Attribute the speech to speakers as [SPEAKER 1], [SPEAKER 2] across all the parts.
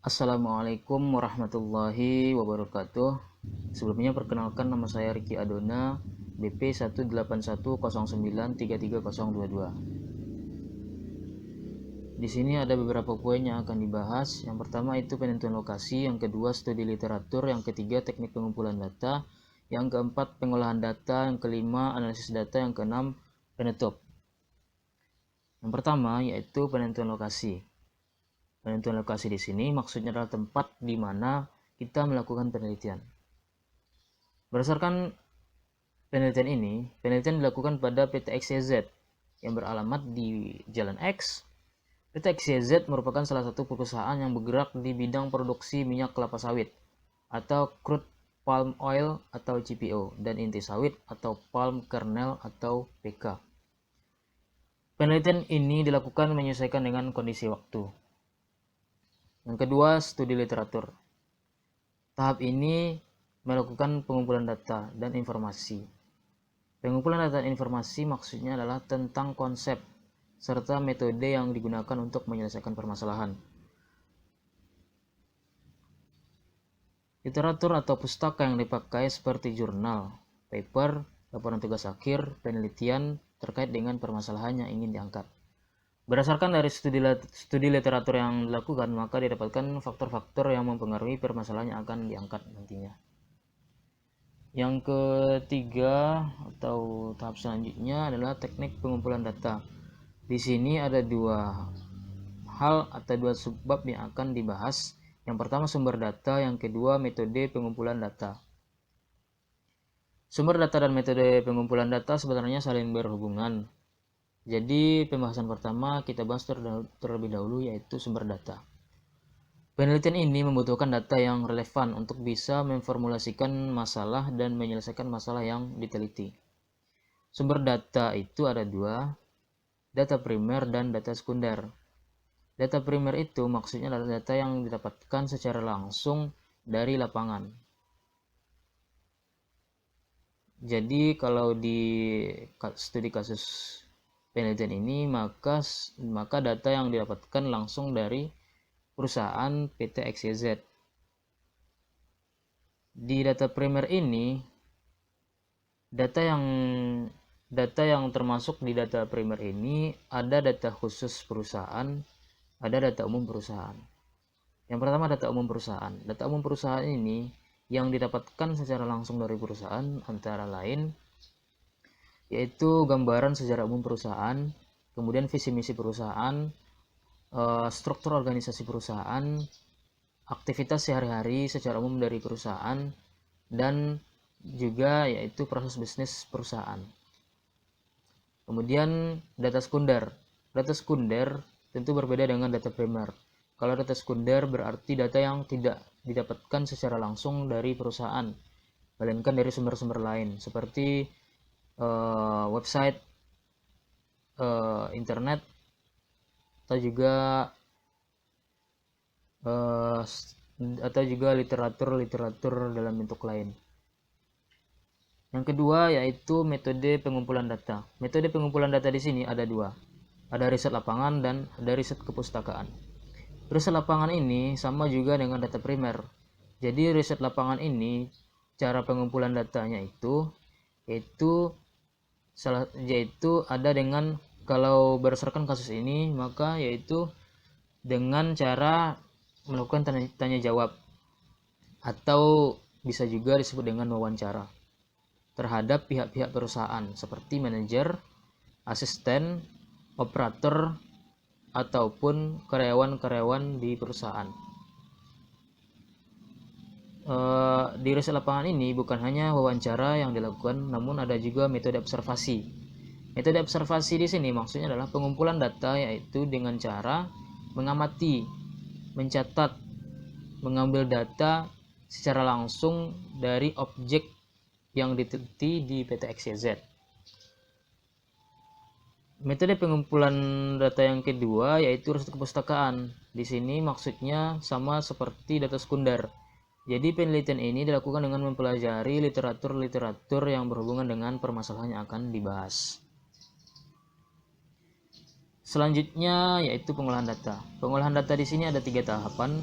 [SPEAKER 1] Assalamualaikum warahmatullahi wabarakatuh. Sebelumnya perkenalkan, nama saya Ricky Adona, BP 18109330022. Di sini ada beberapa poin yang akan dibahas. Yang pertama itu penentuan lokasi, yang kedua studi literatur, yang ketiga teknik pengumpulan data, yang keempat pengolahan data, yang kelima analisis data, yang keenam penutup. Yang pertama yaitu penentuan lokasi. Penentuan lokasi di sini maksudnya adalah tempat di mana kita melakukan penelitian. Berdasarkan penelitian ini, penelitian dilakukan pada PT XYZ yang beralamat di Jalan X. PT XYZ merupakan salah satu perusahaan yang bergerak di bidang produksi minyak kelapa sawit atau crude palm oil atau CPO dan inti sawit atau palm kernel atau PK. Penelitian ini dilakukan menyesuaikan dengan kondisi waktu. Yang kedua, studi literatur. Tahap ini melakukan pengumpulan data dan informasi. Pengumpulan data dan informasi maksudnya adalah tentang konsep serta metode yang digunakan untuk menyelesaikan permasalahan. Literatur atau pustaka yang dipakai seperti jurnal, paper, laporan tugas akhir, penelitian terkait dengan permasalahan yang ingin diangkat. Berdasarkan dari studi literatur yang dilakukan, maka didapatkan faktor-faktor yang mempengaruhi permasalahan yang akan diangkat nantinya. Yang ketiga atau tahap selanjutnya adalah teknik pengumpulan data. Di sini ada dua hal atau dua subbab yang akan dibahas. Yang pertama sumber data, yang kedua metode pengumpulan data. Sumber data dan metode pengumpulan data sebenarnya saling berhubungan. Jadi pembahasan pertama kita bahas terlebih dahulu yaitu sumber data. Penelitian ini membutuhkan data yang relevan untuk bisa memformulasikan masalah dan menyelesaikan masalah yang diteliti. Sumber data itu ada dua, data primer dan data sekunder. Data primer itu maksudnya adalah data yang didapatkan secara langsung dari lapangan. Jadi kalau di studi kasus penelitian ini maka data yang didapatkan langsung dari perusahaan PT XYZ. Di data primer ini data yang termasuk di data primer ini ada data khusus perusahaan, ada data umum perusahaan. Yang pertama data umum perusahaan. Data umum perusahaan ini yang didapatkan secara langsung dari perusahaan antara lain yaitu gambaran sejarah umum perusahaan, kemudian visi misi perusahaan, struktur organisasi perusahaan, aktivitas sehari-hari secara umum dari perusahaan, dan juga yaitu proses bisnis perusahaan. Kemudian data sekunder. Data sekunder tentu berbeda dengan data primer. Kalau data sekunder berarti data yang tidak didapatkan secara langsung dari perusahaan, melainkan dari sumber-sumber lain seperti website, internet, atau juga literatur dalam bentuk lain. Yang kedua yaitu metode pengumpulan data. Metode pengumpulan data di sini ada dua. Ada riset lapangan dan ada riset kepustakaan. Riset lapangan ini sama juga dengan data primer. Jadi riset lapangan ini cara pengumpulan datanya yaitu ada dengan, kalau berdasarkan kasus ini maka yaitu dengan cara melakukan tanya jawab atau bisa juga disebut dengan wawancara terhadap pihak-pihak perusahaan seperti manajer, asisten, operator, ataupun karyawan-karyawan di perusahaan. Di riset lapangan ini bukan hanya wawancara yang dilakukan, namun ada juga metode observasi. Metode observasi di sini maksudnya adalah pengumpulan data yaitu dengan cara mengamati, mencatat, mengambil data secara langsung dari objek yang diteliti di PT XYZ. Metode pengumpulan data yang kedua yaitu riset kepustakaan. Di sini maksudnya sama seperti data sekunder. Jadi penelitian ini dilakukan dengan mempelajari literatur yang berhubungan dengan permasalahan yang akan dibahas. Selanjutnya yaitu pengolahan data. Pengolahan data di sini ada 3 tahapan.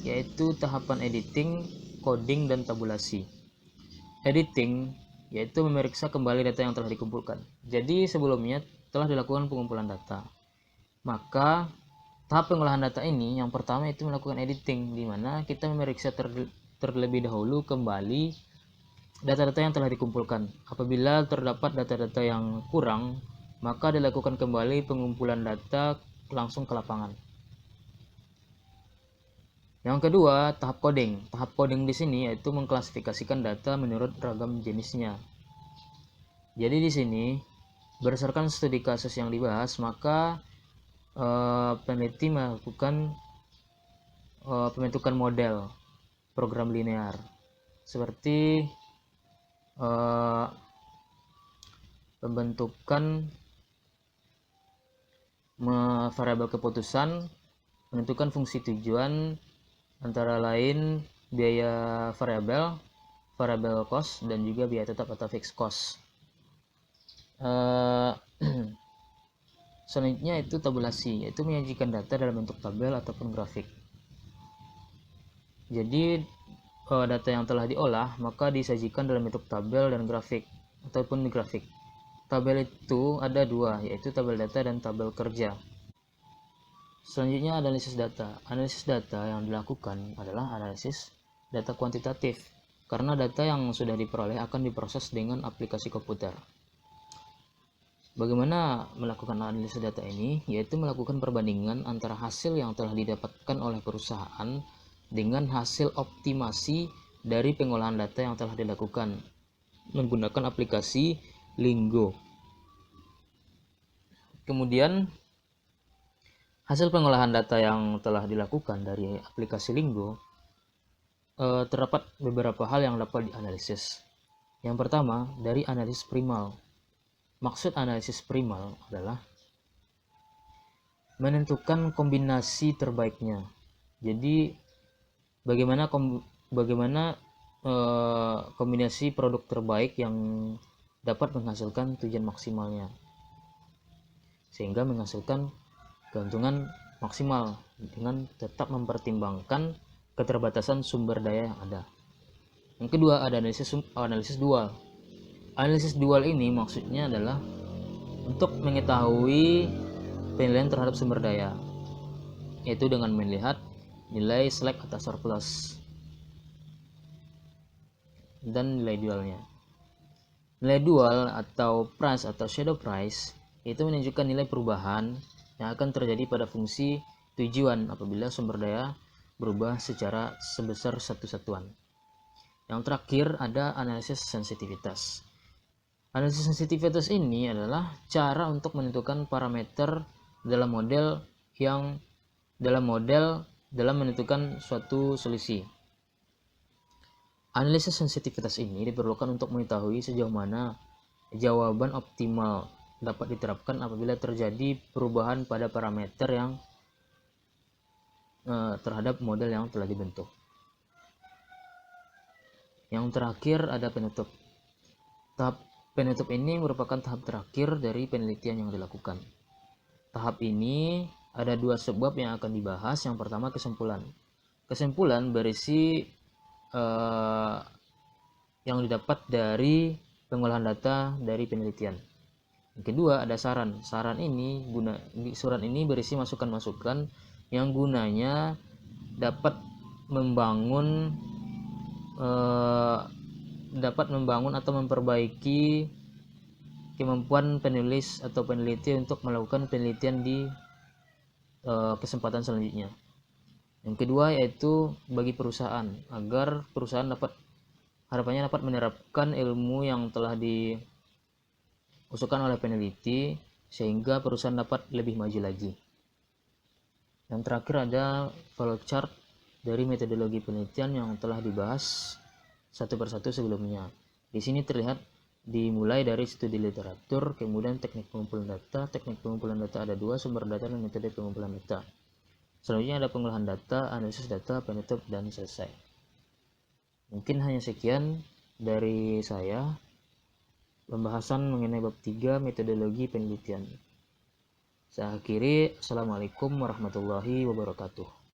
[SPEAKER 1] yaitu tahapan editing, coding, dan tabulasi. Editing yaitu memeriksa kembali data yang telah dikumpulkan. Jadi sebelumnya telah dilakukan pengumpulan data. Maka tahap pengolahan data ini yang pertama itu melakukan editing, di mana kita memeriksa terlebih dahulu kembali data-data yang telah dikumpulkan. Apabila terdapat data-data yang kurang, maka dilakukan kembali pengumpulan data langsung ke lapangan. Yang kedua, tahap coding. Tahap coding di sini yaitu mengklasifikasikan data menurut ragam jenisnya. Jadi di sini berdasarkan studi kasus yang dibahas, maka peneliti melakukan pembentukan model program linear seperti pembentukan variabel keputusan, menentukan fungsi tujuan, antara lain biaya variabel cost, dan juga biaya tetap atau fixed cost. Selanjutnya itu tabulasi, yaitu menyajikan data dalam bentuk tabel ataupun grafik. Jadi data yang telah diolah maka disajikan dalam bentuk tabel dan grafik ataupun grafik. Tabel itu ada dua, yaitu tabel data dan tabel kerja. Selanjutnya analisis data. Analisis data yang dilakukan adalah analisis data kuantitatif, karena data yang sudah diperoleh akan diproses dengan aplikasi komputer. Bagaimana melakukan analisis data ini? Yaitu melakukan perbandingan antara hasil yang telah didapatkan oleh perusahaan dengan hasil optimasi dari pengolahan data yang telah dilakukan menggunakan aplikasi Lingo. Kemudian hasil pengolahan data yang telah dilakukan dari aplikasi Lingo, terdapat beberapa hal yang dapat dianalisis. Yang pertama, dari analisis primal. Maksud analisis primal adalah menentukan kombinasi terbaiknya. Jadi bagaimana kombinasi produk terbaik yang dapat menghasilkan tujuan maksimalnya, sehingga menghasilkan keuntungan maksimal dengan tetap mempertimbangkan keterbatasan sumber daya yang ada. Yang kedua, ada analisis dual. Analisis dual ini maksudnya adalah untuk mengetahui penilaian terhadap sumber daya, yaitu dengan melihat nilai slack atau surplus dan nilai dualnya. Nilai dual atau price atau shadow price itu menunjukkan nilai perubahan yang akan terjadi pada fungsi tujuan apabila sumber daya berubah secara sebesar satu satuan. Yang terakhir ada analisis sensitivitas. Analisis sensitivitas ini adalah cara untuk menentukan parameter dalam model dalam menentukan suatu solusi. Analisis sensitivitas ini diperlukan untuk mengetahui sejauh mana jawaban optimal dapat diterapkan apabila terjadi perubahan pada parameter yang terhadap model yang telah dibentuk. Yang terakhir ada penutup. Tahap penutup ini merupakan tahap terakhir dari penelitian yang dilakukan. Tahap ini ada dua sebab yang akan dibahas. Yang pertama, kesimpulan. Kesimpulan berisi yang didapat dari pengolahan data dari penelitian. Yang kedua, ada saran. Surat ini berisi masukan-masukan yang gunanya dapat membangun atau memperbaiki kemampuan penulis atau peneliti untuk melakukan penelitian di kesempatan selanjutnya. Yang kedua yaitu bagi perusahaan, agar perusahaan harapannya dapat menerapkan ilmu yang telah diusulkan oleh peneliti sehingga perusahaan dapat lebih maju lagi. Yang terakhir ada flowchart dari metodologi penelitian yang telah dibahas satu persatu sebelumnya. Di sini terlihat dimulai dari studi literatur, kemudian teknik pengumpulan data. Teknik pengumpulan data ada dua, sumber data dan metode pengumpulan data. Selanjutnya ada pengolahan data, analisis data, penutup, dan selesai. Mungkin hanya sekian dari saya pembahasan mengenai bab 3 metodologi penelitian. Saya akhiri. Assalamualaikum warahmatullahi wabarakatuh.